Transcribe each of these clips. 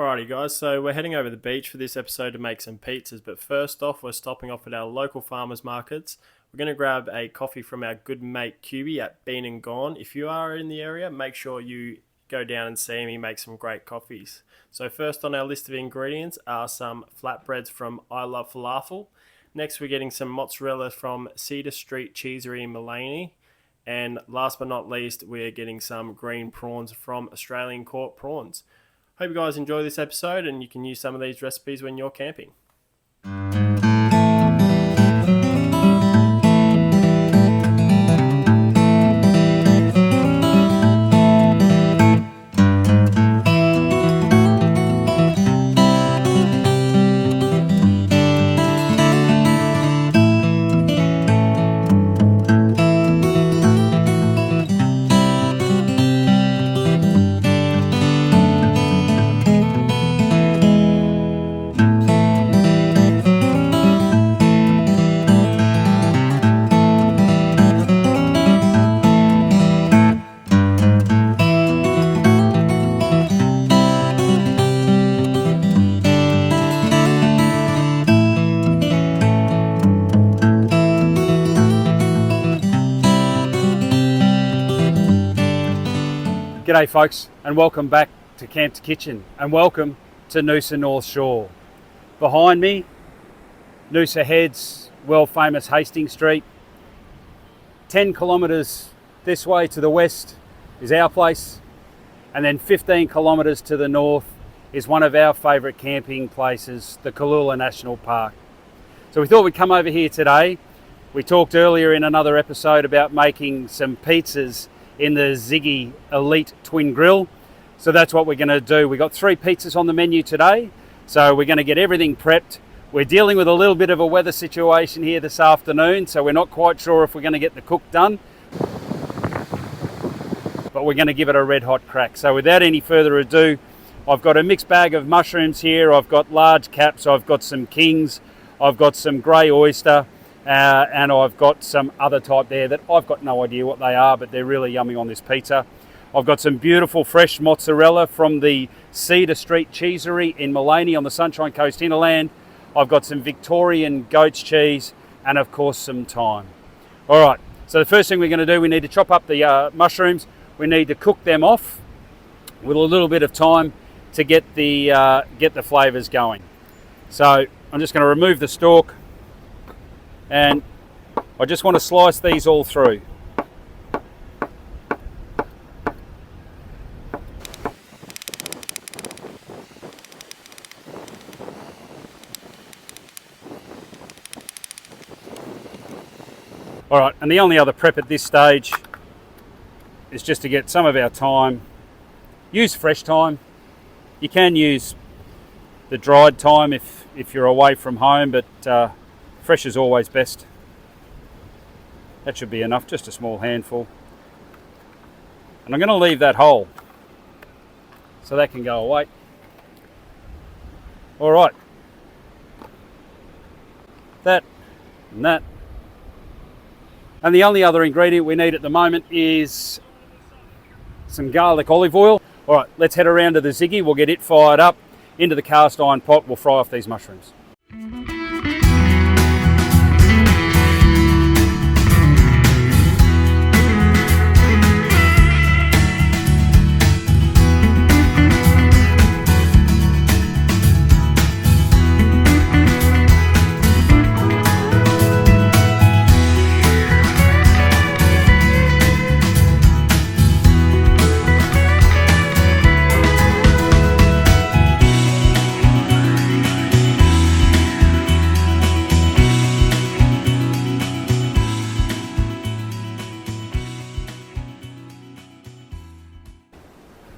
Alrighty guys, so we're heading over the beach for this episode to make some pizzas, but first off we're stopping off at our local farmers markets. We're going to grab a coffee from our good mate QB at Bean and Gone. If you are in the area, make sure you go down and see him, he makes some great coffees. So first on our list of ingredients are some flatbreads from I Love Falafel. Next we're getting some mozzarella from Cedar Street Cheesery in Mullaney. And last but not least, we're getting some green prawns from Australian Caught Prawns. Hope you guys enjoy this episode and you can use some of these recipes when you're camping. G'day folks, and welcome back to Camp to Kitchen, and welcome to Noosa North Shore. Behind me, Noosa Heads, world famous Hastings Street. 10 kilometres this way to the west is our place, and then 15 kilometres to the north is one of our favourite camping places, the Cooloola National Park. So we thought we'd come over here today. We talked earlier in another episode about making some pizzas in the Ziegler Elite twin grill. So that's what we're going to do. We got 3 pizzas on the menu today, so we're going to get everything prepped. We're dealing with a little bit of a weather situation here this afternoon, so we're not quite sure if we're going to get the cook done, but we're going to give it a red hot crack. So without any further ado, I've got a mixed bag of mushrooms here. I've got large caps, I've got some kings, I've got some grey oyster, and I've got some other type there that I've got no idea what they are, but they're really yummy on this pizza. I've got some beautiful fresh mozzarella from the Cedar Street Cheesery in Mullaney on the Sunshine Coast hinterland. I've got some Victorian goat's cheese and of course some thyme. All right, so the first thing we're going to do, we need to chop up the mushrooms. We need to cook them off with a little bit of time to get the flavours going. So I'm just going to remove the stalk, and I just want to slice these all through. All right, and the only other prep at this stage is just to get some of our thyme. Use fresh thyme. You can use the dried thyme if you're away from home, but fresh is always best. That should be enough, just a small handful. And I'm going to leave that whole so that can go away. All right. That and that. And the only other ingredient we need at the moment is some garlic olive oil. All right, let's head around to the Ziggy. We'll get it fired up into the cast iron pot. We'll fry off these mushrooms.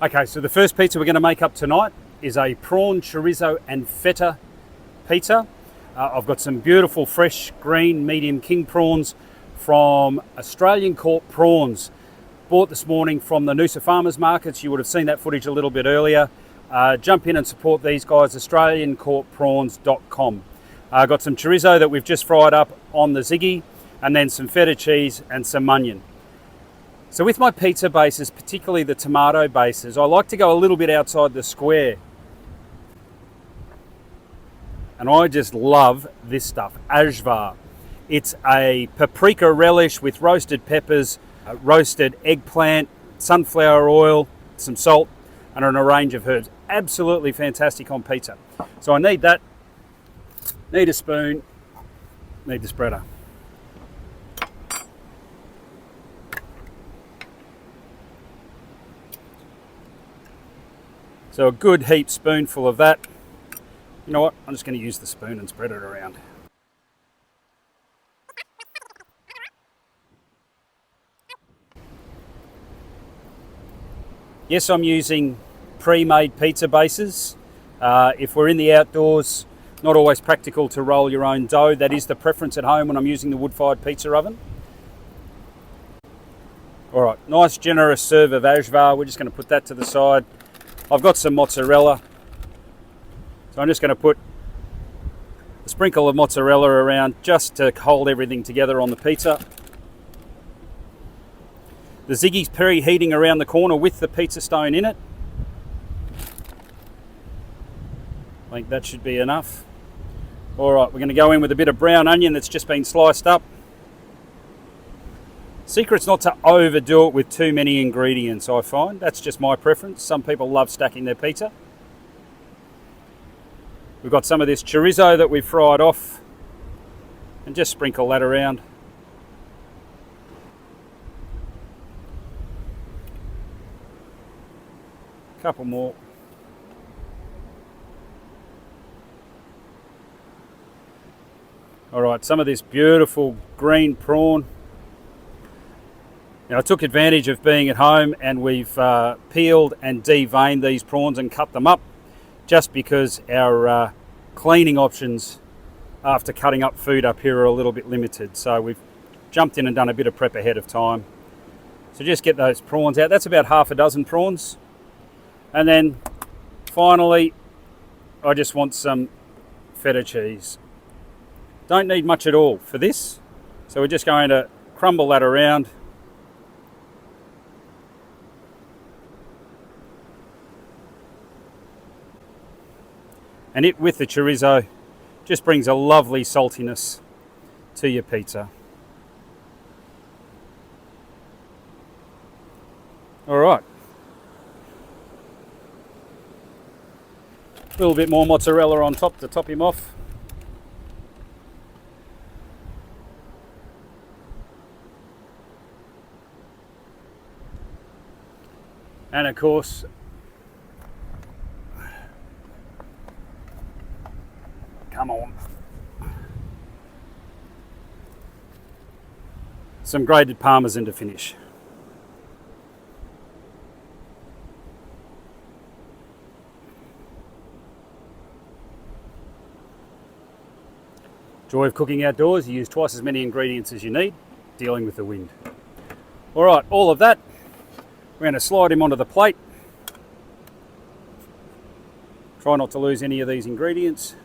Okay, so the first pizza we're going to make up tonight is a prawn, chorizo and feta pizza. I've got some beautiful fresh green medium king prawns from Australian Caught Prawns. Bought this morning from the Noosa Farmers Markets. You would have seen that footage a little bit earlier. Jump in and support these guys, australiancaughtprawns.com. I've got some chorizo that we've just fried up on the Ziggy, and then some feta cheese and some onion. So with my pizza bases, particularly the tomato bases, I like to go a little bit outside the square. and I just love this stuff, ajvar. It's a paprika relish with roasted peppers, roasted eggplant, sunflower oil, some salt, and a range of herbs. Absolutely fantastic on pizza. So I need that, need a spoon, need the spreader. So a good heaped spoonful of that. You know what, I'm just going to use the spoon and spread it around. Yes, I'm using pre-made pizza bases. If we're in the outdoors, not always practical to roll your own dough. That is the preference at home when I'm using the wood-fired pizza oven. All right, nice generous serve of ajvar. We're just going to put that to the side. I've got some mozzarella, so I'm just going to put a sprinkle of mozzarella around just to hold everything together on the pizza. The Ziggy's preheating around the corner with the pizza stone in it. I think that should be enough. All right, we're going to go in with a bit of brown onion that's just been sliced up. Secret's not to overdo it with too many ingredients, I find. That's just my preference. Some people love stacking their pizza. We've got some of this chorizo that we've fried off, and just sprinkle that around. Couple more. All right, some of this beautiful green prawn. Now, I took advantage of being at home, and we've peeled and deveined these prawns and cut them up, just because our cleaning options after cutting up food up here are a little bit limited. So we've jumped in and done a bit of prep ahead of time. So just get those prawns out. That's about half a dozen prawns. And then finally, I just want some feta cheese. Don't need much at all for this. So we're just going to crumble that around. And it, with the chorizo, just brings a lovely saltiness to your pizza. All right. A little bit more mozzarella on top to top him off. And of course, come on, some grated parmesan to finish. Joy of cooking outdoors, you use twice as many ingredients as you need, dealing with the wind. All right, all of that, we're going to slide him onto the plate. Try not to lose any of these ingredients.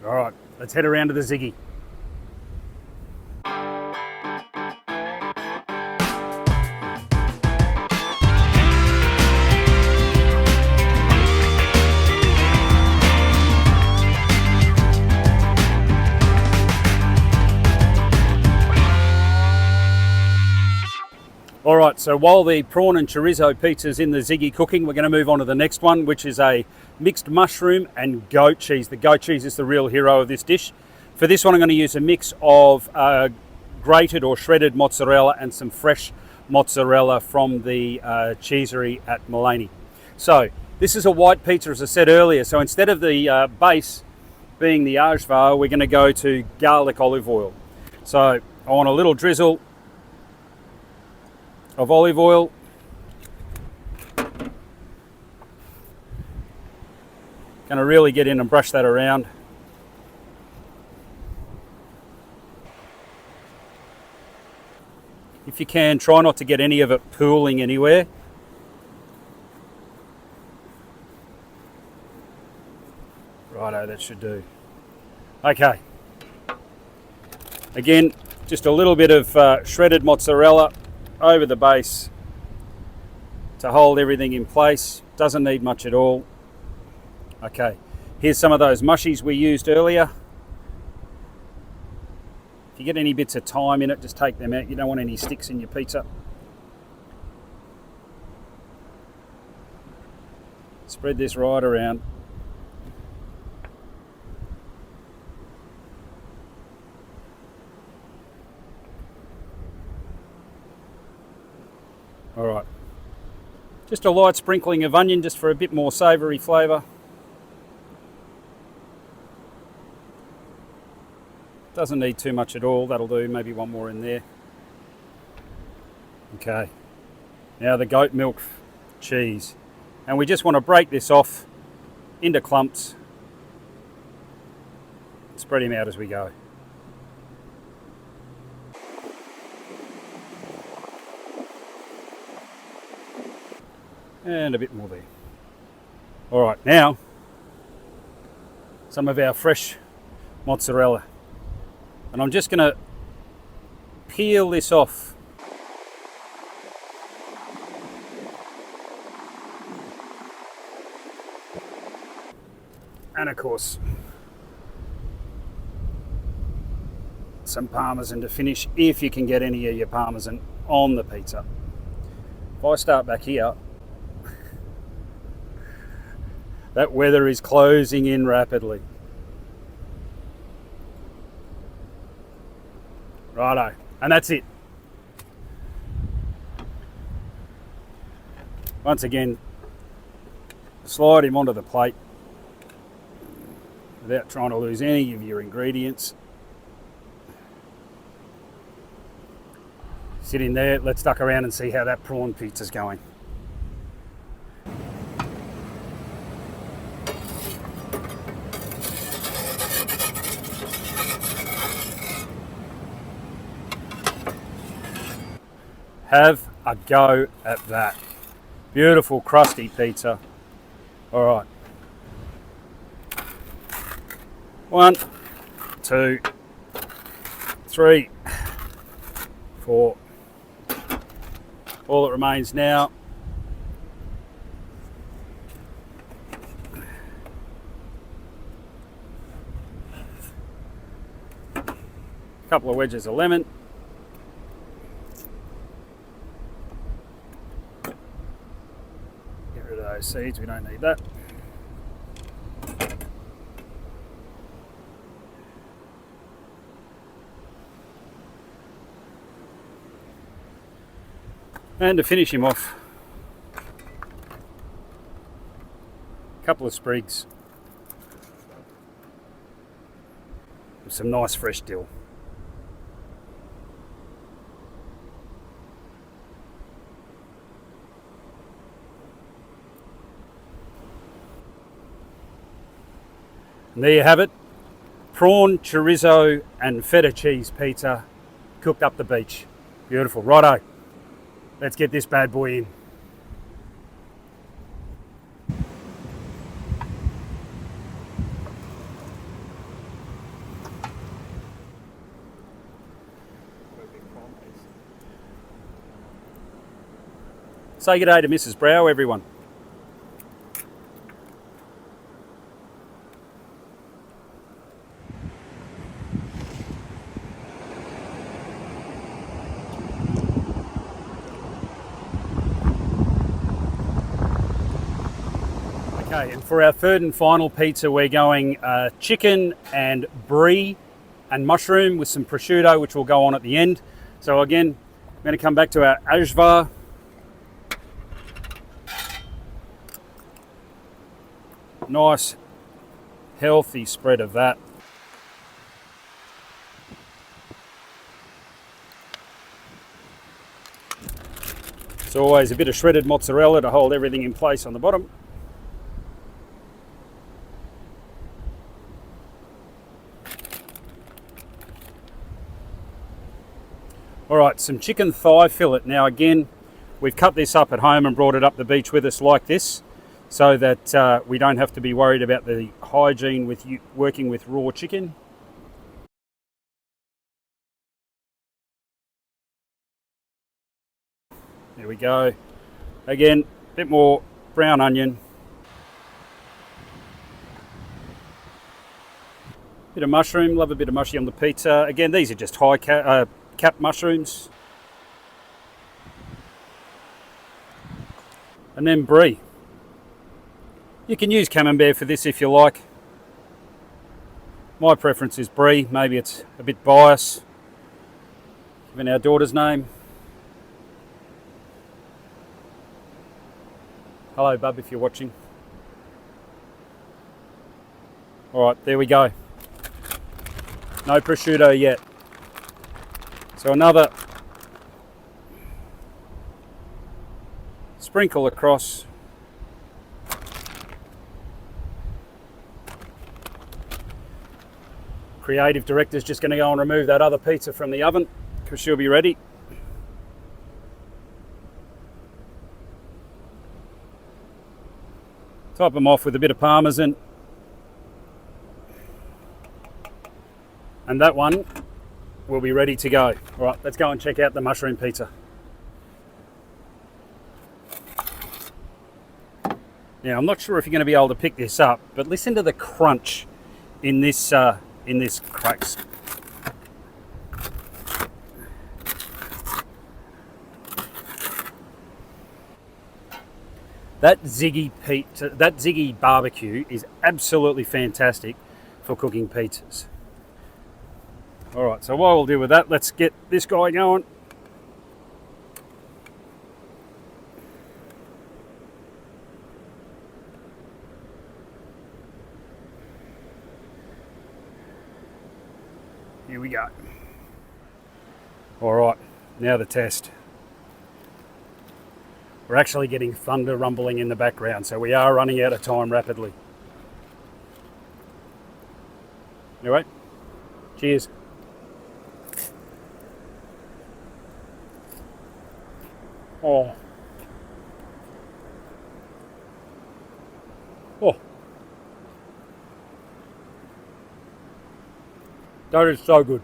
All right, let's head around to the Ziggy. All right, so while the prawn and chorizo pizza's in the Ziggy cooking, we're going to move on to the next one, which is a mixed mushroom and goat cheese. The goat cheese is the real hero of this dish. For this one, I'm going to use a mix of grated or shredded mozzarella and some fresh mozzarella from the cheesery at Mullaney. So this is a white pizza, as I said earlier. So instead of the base being the ajvar, we're going to go to garlic olive oil. So I want a little drizzle of olive oil. Going to really get in and brush that around. If you can, try not to get any of it pooling anywhere. Righto, that should do. Okay. Again, Just a little bit of shredded mozzarella over the base to hold everything in place. Doesn't need much at all. Okay, here's some of those mushies we used earlier. If you get any bits of thyme in it, just take them out. You don't want any sticks in your pizza. Spread this right around. All right, just a light sprinkling of onion just for a bit more savoury flavour. Doesn't need too much at all, that'll do, maybe one more in there. Okay, now the goat milk cheese. And we just want to break this off into clumps. Spread him out as we go. And a bit more there. All right, now some of our fresh mozzarella. And I'm just going to peel this off. And of course, some parmesan to finish, if you can get any of your parmesan on the pizza. If I start back here, that weather is closing in rapidly. Righto, and that's it. Once again, slide him onto the plate without trying to lose any of your ingredients. Sit in there, let's duck around and see how that prawn pizza's going. Have a go at that. Beautiful crusty pizza. All right. 1, 2, 3, 4. All that remains now a couple of wedges of lemon. Get rid of those seeds, we don't need that. And to finish him off, a couple of sprigs with some nice fresh dill. And there you have it, prawn, chorizo and feta cheese pizza cooked up the beach. Beautiful, righto. Let's get this bad boy in. Say good day to Mrs. Brow, everyone. Okay, and for our third and final pizza, we're going chicken and brie and mushroom with some prosciutto, which will go on at the end. So again, I'm going to come back to our ajvar. Nice, healthy spread of that. As always, a bit of shredded mozzarella to hold everything in place on the bottom. All right, some chicken thigh fillet. Now again, we've cut this up at home and brought it up the beach with us like this, so that we don't have to be worried about the hygiene with working with raw chicken. There we go. Again, a bit more brown onion. Bit of mushroom, love a bit of mushy on the pizza. Again, these are just high cap mushrooms. And then brie. You can use camembert for this if you like. My preference is brie, maybe it's a bit biased, given our daughter's name. Hello, bub, if you're watching. All right, there we go. No prosciutto yet. So another sprinkle across. Creative director's just going to go and remove that other pizza from the oven because she'll be ready. Top them off with a bit of parmesan. And that one will be ready to go. All right, let's go and check out the mushroom pizza. Now, I'm not sure if you're going to be able to pick this up, but listen to the crunch in this cracks. That Ziggy barbecue is absolutely fantastic for cooking pizzas. All right, so while we'll deal with that, let's get this guy going. Here we go. All right, now the test. We're actually getting thunder rumbling in the background, so we are running out of time rapidly. Anyway, cheers. Oh. Oh. That is so good.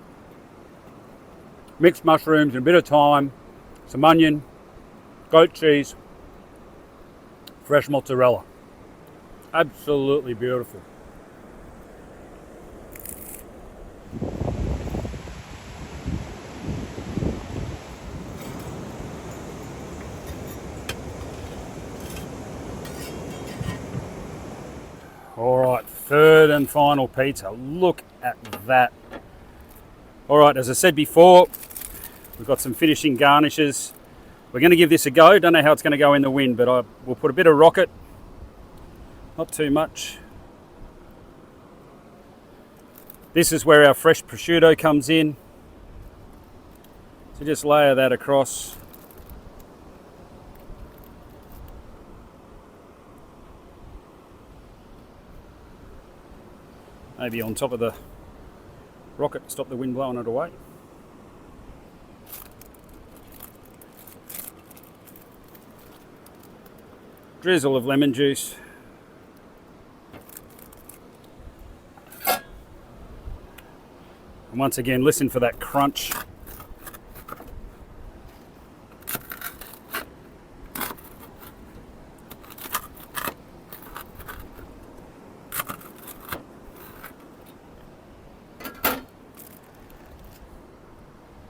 Mixed mushrooms and a bit of thyme, some onion, goat cheese, fresh mozzarella. Absolutely beautiful. All right, third and final pizza. Look at that. All right, as I said before, we've got some finishing garnishes. We're going to give this a go. Don't know how it's going to go in the wind, but we'll put a bit of rocket. Not too much. This is where our fresh prosciutto comes in. So just layer that across. Maybe on top of the rocket to stop the wind blowing it away. Drizzle of lemon juice. And once again, listen for that crunch.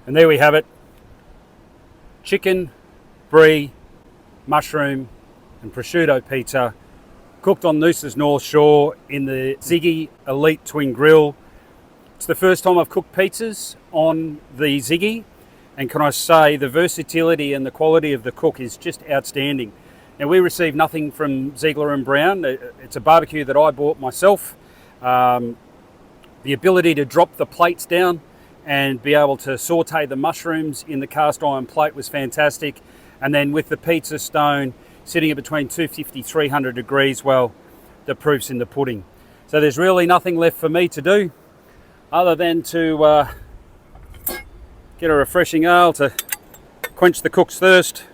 And there we have it. Chicken, brie, mushroom and prosciutto pizza cooked on NOOSA'S North Shore in the Ziegler Elite Twin Grill. It's the first time I've cooked pizzas on the Ziegler, and can I say the versatility and the quality of the cook is just outstanding. Now, we received nothing from Ziegler and Brown. It's a barbecue that I bought myself. The ability to drop the plates down and be able to saute the mushrooms in the cast iron plate was fantastic. And then with the pizza stone sitting at between 250, 300 degrees, well, the proof's in the pudding. So there's really nothing left for me to do other than to get a refreshing ale to quench the cook's thirst.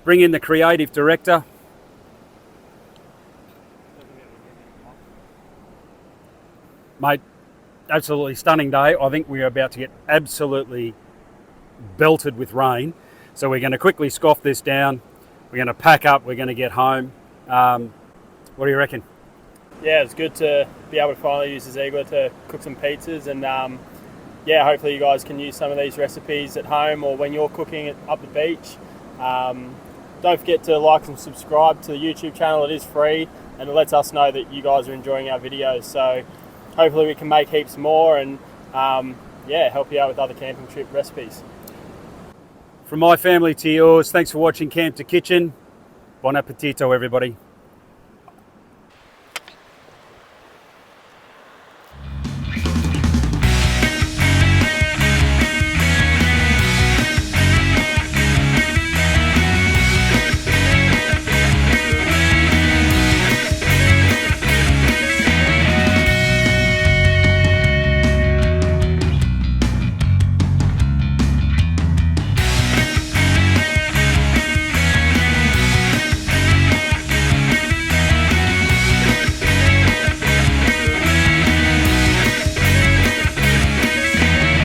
Bring in the creative director. Mate, absolutely stunning day. I think we are about to get absolutely belted with rain. So we're going to quickly scoff this down. We're going to pack up. We're going to get home. What do you reckon? Yeah, it's good to be able to finally use the Ziegler to cook some pizzas, and yeah, hopefully you guys can use some of these recipes at home or when you're cooking it up the beach. Don't forget to like and subscribe to the YouTube channel. It is free and it lets us know that you guys are enjoying our videos. So hopefully we can make heaps more and yeah, help you out with other camping trip recipes. From my family to yours, thanks for watching Camp to Kitchen. Bon appetito, everybody.